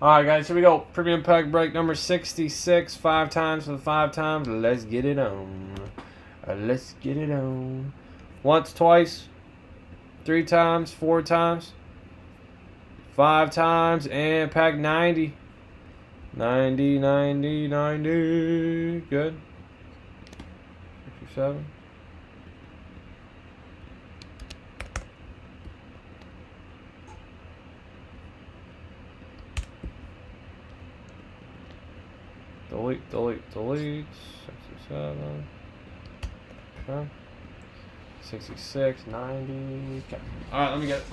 Alright, guys, here we go. Premium pack break number 66. 5 times for the 5 times. Let's get it on. Let's get it on. Once, twice, 3 times, 4 times, 5 times, and pack 90. 90, 90, 90. Good. 57. Delete, delete, delete. 67. Okay. 66, 90. Okay. Alright, let me get it.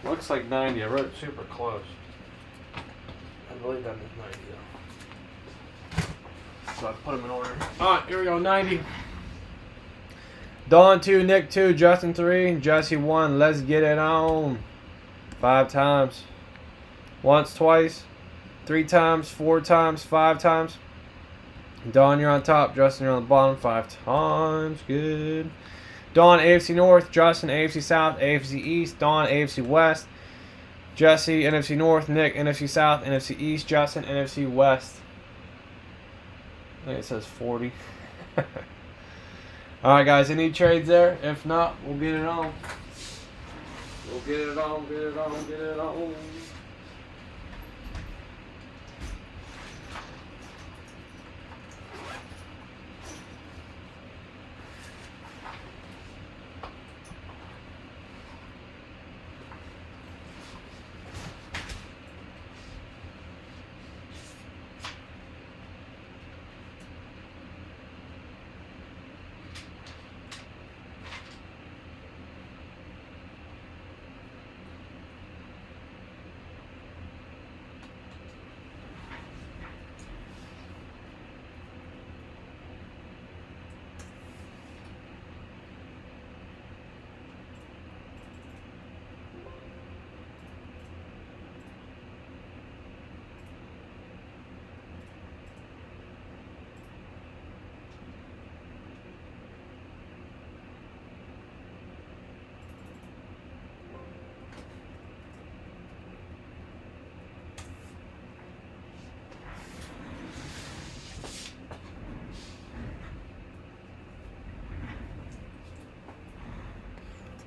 Looks like 90. I wrote it super close. I believe that is 90 though. So I put them in order. Alright, here we go. 90. Dawn 2, Nick 2, Justin 3, Jesse 1. Let's get it on. 5 times. Once, twice, 3 times, 4 times, 5 times. Dawn, you're on top. Justin, you're on the bottom. 5 times. Good. Dawn, AFC North. Justin, AFC South. AFC East. Dawn, AFC West. Jesse, NFC North. Nick, NFC South. NFC East. Justin, NFC West. I think it says 40. Alright, guys. Any trades there? If not, we'll get it on. We'll get it on, get it on, get it on.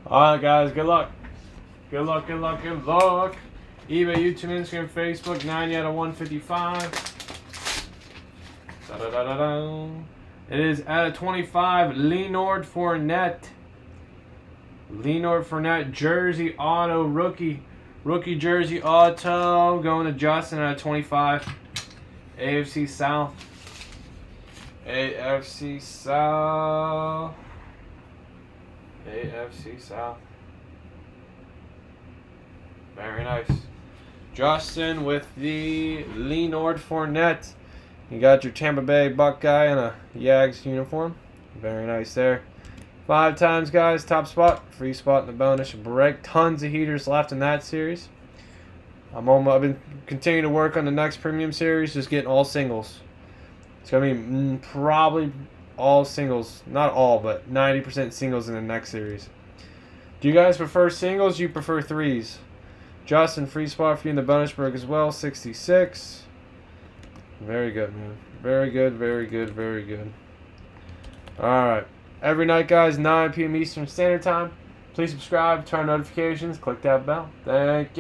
Alright, guys, good luck. Good luck, good luck, good luck. eBay, YouTube, Instagram, Facebook, 90 out of 155. Da-da-da-da-da. It is out of 25, Leonard Fournette. Leonard Fournette, jersey auto, rookie. Rookie jersey auto, going to Justin out of 25. AFC South. AFC South. AFC South. Very nice. Justin with the Leonard Fournette. You got your Tampa Bay Buckeye in a Yags uniform. Very nice there. 5 times, guys. Top spot. Free spot in the bonus break. Tons of heaters left in that series. I've been continuing to work on the next premium series, just getting all singles. It's going to be probably all singles. Not all, but 90% singles in the next series. Do you guys prefer singles? Do you prefer threes? Justin, free spot for you in the bonus break as well. 66. Very good, man. Very good, very good, very good. Alright. Every night, guys, 9 p.m. Eastern Standard Time. Please subscribe, turn on notifications, click that bell. Thank you.